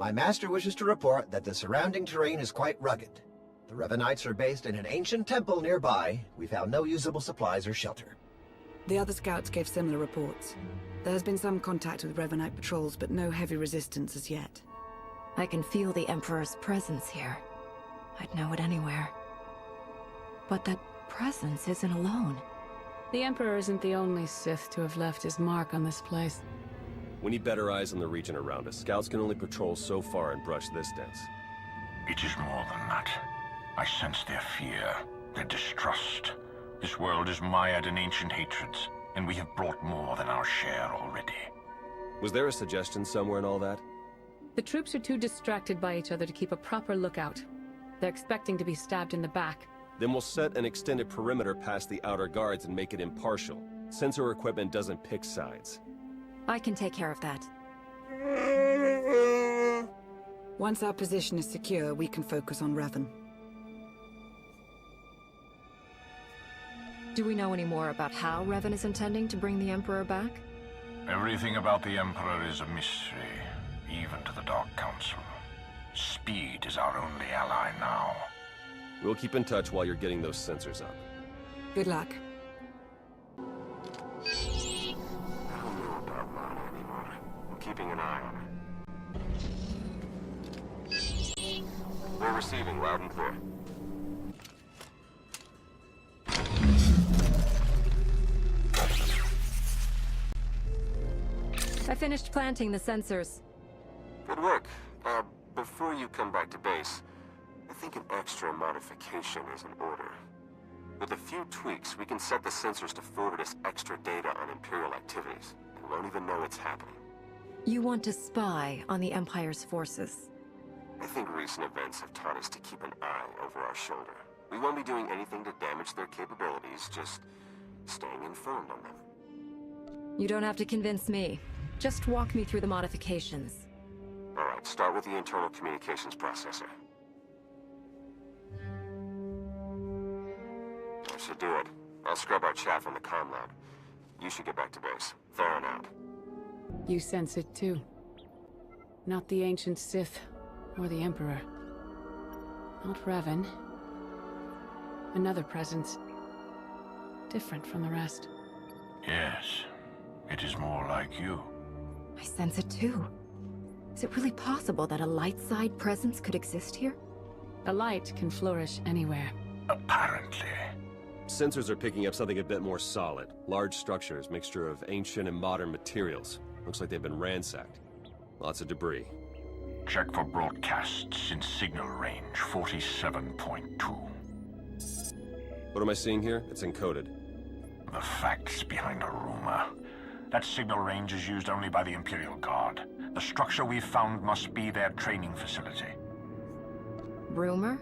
My master wishes to report that the surrounding terrain is quite rugged. The Revanites are based in an ancient temple nearby. We found no usable supplies or shelter. The other scouts gave similar reports. There has been some contact with Revanite patrols, but no heavy resistance as yet. I can feel the Emperor's presence here. I'd know it anywhere. But that presence isn't alone. The Emperor isn't the only Sith to have left his mark on this place. We need better eyes on the region around us. Scouts can only patrol so far and brush this dense. It is more than that. I sense their fear, their distrust. This world is mired in ancient hatreds, and we have brought more than our share already. Was there a suggestion somewhere in all that? The troops are too distracted by each other to keep a proper lookout. They're expecting to be stabbed in the back. Then we'll set an extended perimeter past the outer guards and make it impartial. Sensor equipment doesn't pick sides. I can take care of that. Once our position is secure, we can focus on Revan. Do we know any more about how Revan is intending to bring the Emperor back? Everything about the Emperor is a mystery, even to the Dark Council. Speed is our only ally now. We'll keep in touch while you're getting those sensors up. Good luck. I don't know about Lana anymore. I'm keeping an eye on her. We're receiving loud and clear. I finished planting the sensors. Good work. Before you come back to base, I think an extra modification is in order. With a few tweaks, we can set the sensors to forward us extra data on Imperial activities, and we won't even know it's happening. You want to spy on the Empire's forces? I think recent events have taught us to keep an eye over our shoulder. We won't be doing anything to damage their capabilities, just staying informed on them. You don't have to convince me. Just walk me through the modifications. Alright, start with the internal communications processor. That should do it. I'll scrub our chat from the comm lab. You should get back to base. Theron out. You sense it too. Not the ancient Sith, or the Emperor. Not Revan. Another presence. Different from the rest. Yes, it is more like you. I sense it too. Is it really possible that a light side presence could exist here? A light can flourish anywhere. Apparently. Sensors are picking up something a bit more solid. Large structures, mixture of ancient and modern materials. Looks like they've been ransacked. Lots of debris. Check for broadcasts in signal range 47.2. What am I seeing here? It's encoded. The facts behind a rumor. That signal range is used only by the Imperial Guard. The structure we've found must be their training facility. Rumor?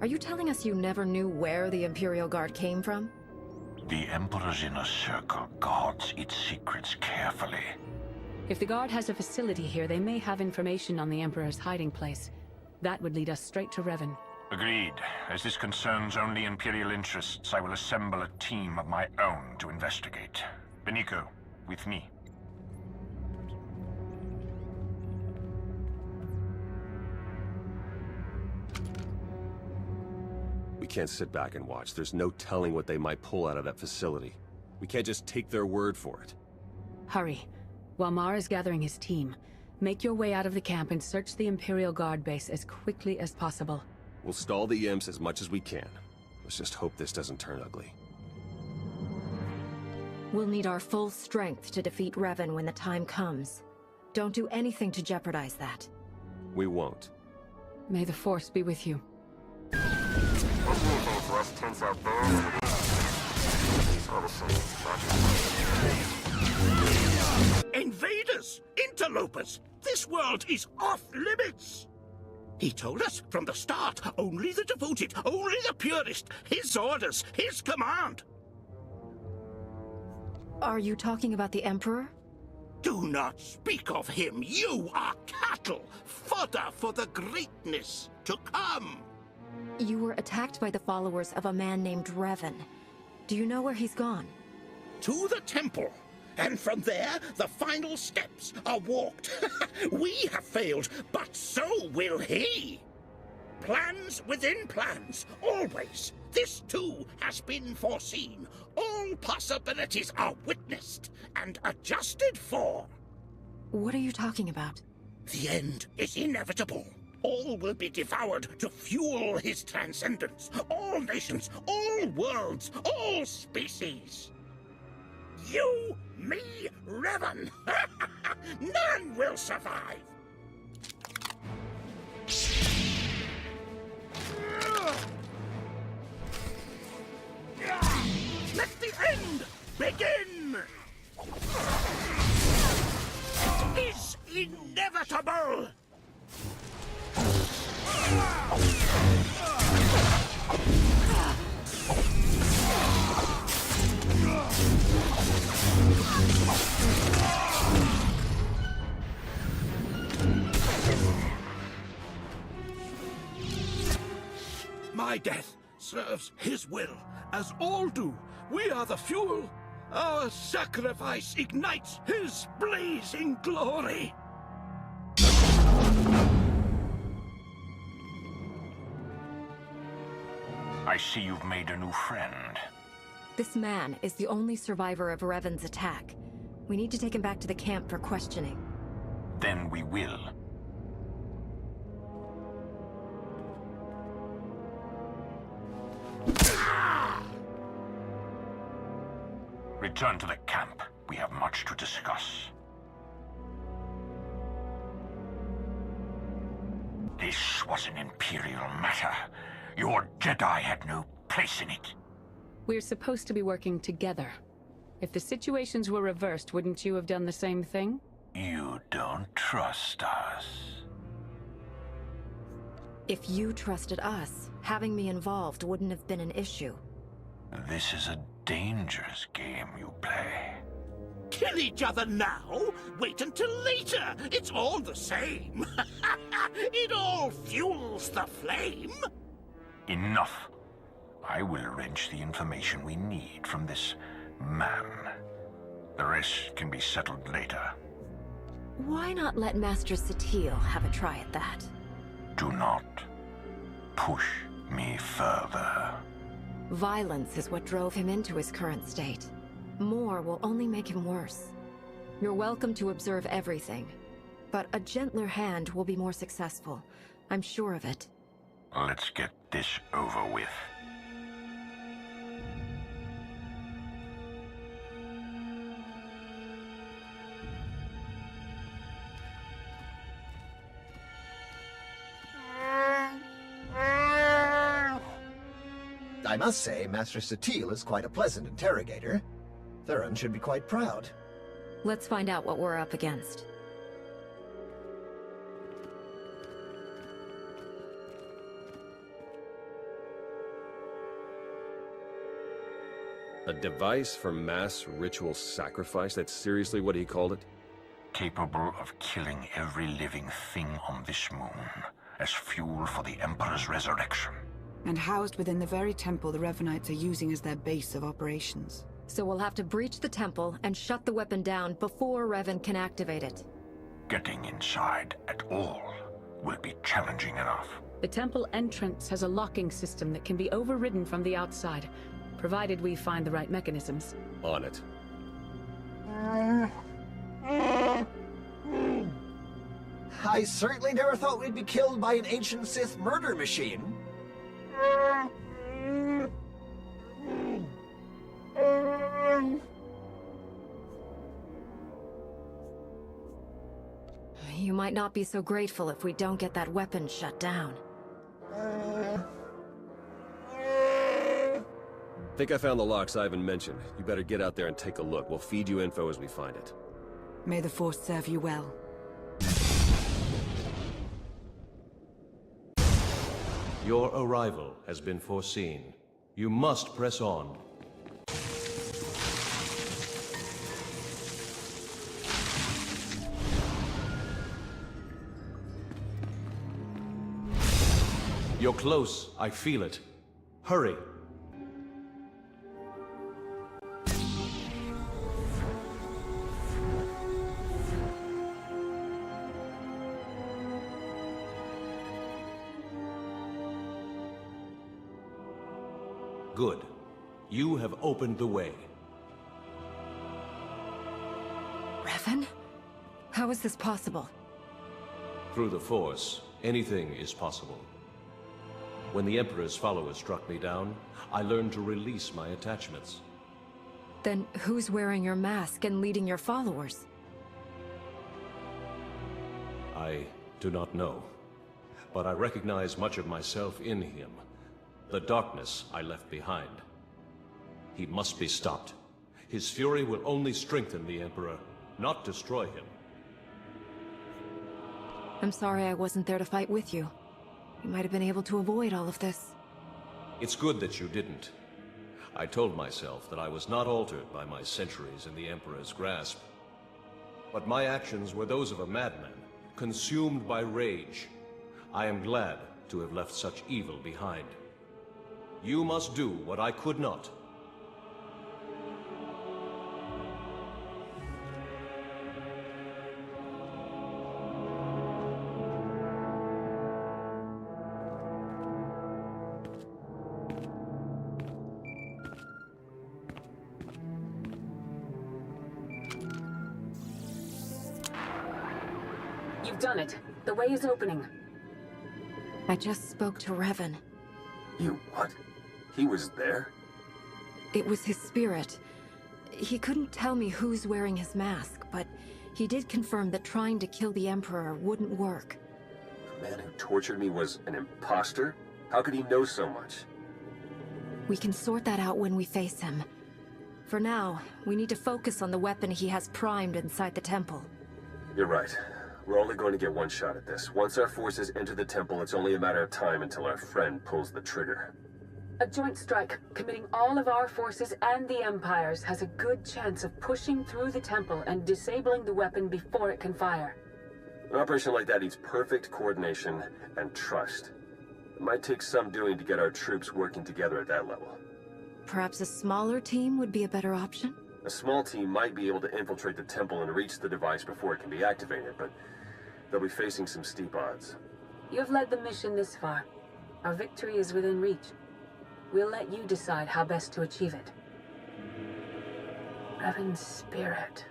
Are you telling us you never knew where the Imperial Guard came from? The Emperor's inner circle guards its secrets carefully. If the Guard has a facility here, they may have information on the Emperor's hiding place. That would lead us straight to Revan. Agreed. As this concerns only Imperial interests, I will assemble a team of my own to investigate. Beniko, with me. We can't sit back and watch. There's no telling what they might pull out of that facility. We can't just take their word for it. Hurry. While Mar is gathering his team, make your way out of the camp and search the Imperial Guard base as quickly as possible. We'll stall the imps as much as we can. Let's just hope this doesn't turn ugly. We'll need our full strength to defeat Revan when the time comes. Don't do anything to jeopardize that. We won't. May the Force be with you. It's less tense out there than it is. It's all the same. Roger. Invaders! Interlopers! This world is off limits! He told us from the start, only the devoted, only the purest, his orders, his command! Are you talking about the Emperor? Do not speak of him! You are cattle, fodder for the greatness to come! You were attacked by the followers of a man named Revan. Do you know where he's gone? To the temple, And from there, the final steps are walked. We have failed, but so will he. Plans within plans, always. This too has been foreseen. All possibilities are witnessed and adjusted for. What are you talking about? The end is inevitable. All will be devoured to fuel his transcendence. All nations, all worlds, all species. You, me, Revan. None will survive. Let the end begin! Is inevitable! My death serves his will, as all do. We are the fuel. Our sacrifice ignites his blazing glory. I see you've made a new friend. This man is the only survivor of Revan's attack. We need to take him back to the camp for questioning. Then we will. Return to the camp. We have much to discuss. This was an Imperial matter. Your Jedi had no place in it. We're supposed to be working together. If the situations were reversed, wouldn't you have done the same thing? You don't trust us. If you trusted us, having me involved wouldn't have been an issue. This is a dangerous game you play. Kill each other now? Wait until later. It's all the same. It all fuels the flame. Enough. I will wrench the information we need from this man. The rest can be settled later. Why not let Master Satil have a try at that? Do not push me further. Violence is what drove him into his current state. More will only make him worse. You're welcome to observe everything, but a gentler hand will be more successful. I'm sure of it. Let's get this over with. I must say, Master Satil is quite a pleasant interrogator. Thurin should be quite proud. Let's find out what we're up against. A device for mass ritual sacrifice? That's seriously what he called it? Capable of killing every living thing on this moon as fuel for the Emperor's resurrection. And housed within the very temple the Revanites are using as their base of operations. So we'll have to breach the temple and shut the weapon down before Revan can activate it. Getting inside at all will be challenging enough. The temple entrance has a locking system that can be overridden from the outside, provided we find the right mechanisms. On it. I certainly never thought we'd be killed by an ancient Sith murder machine. You might not be so grateful if we don't get that weapon shut down. Think I found the locks Ivan mentioned. You better get out there and take a look. We'll feed you info as we find it. May the Force serve you well. Your arrival has been foreseen. You must press on. You're close. I feel it. Hurry. good. You have opened the way. Revan? How is this possible? Through the Force, anything is possible. When the Emperor's followers struck me down, I learned to release my attachments. Then who's wearing your mask and leading your followers? I do not know, but I recognize much of myself in him. The darkness I left behind. He must be stopped. His fury will only strengthen the Emperor, not destroy him. I'm sorry I wasn't there to fight with you. You might have been able to avoid all of this. It's good that you didn't. I told myself that I was not altered by my centuries in the Emperor's grasp. But my actions were those of a madman, consumed by rage. I am glad to have left such evil behind. You must do what I could not. You've done it. The way is opening. I just spoke to Revan. You what? He was there? It was his spirit. He couldn't tell me who's wearing his mask, but he did confirm that trying to kill the Emperor wouldn't work. The man who tortured me was an imposter? How could he know so much? We can sort that out when we face him. For now, we need to focus on the weapon he has primed inside the temple. You're right. We're only going to get one shot at this. Once our forces enter the temple, it's only a matter of time until our friend pulls the trigger. A joint strike, committing all of our forces and the Empire's, has a good chance of pushing through the temple and disabling the weapon before it can fire. An operation like that needs perfect coordination and trust. It might take some doing to get our troops working together at that level. Perhaps a smaller team would be a better option? A small team might be able to infiltrate the temple and reach the device before it can be activated, but they'll be facing some steep odds. You have led the mission this far. Our victory is within reach. We'll let you decide how best to achieve it. Revan's spirit.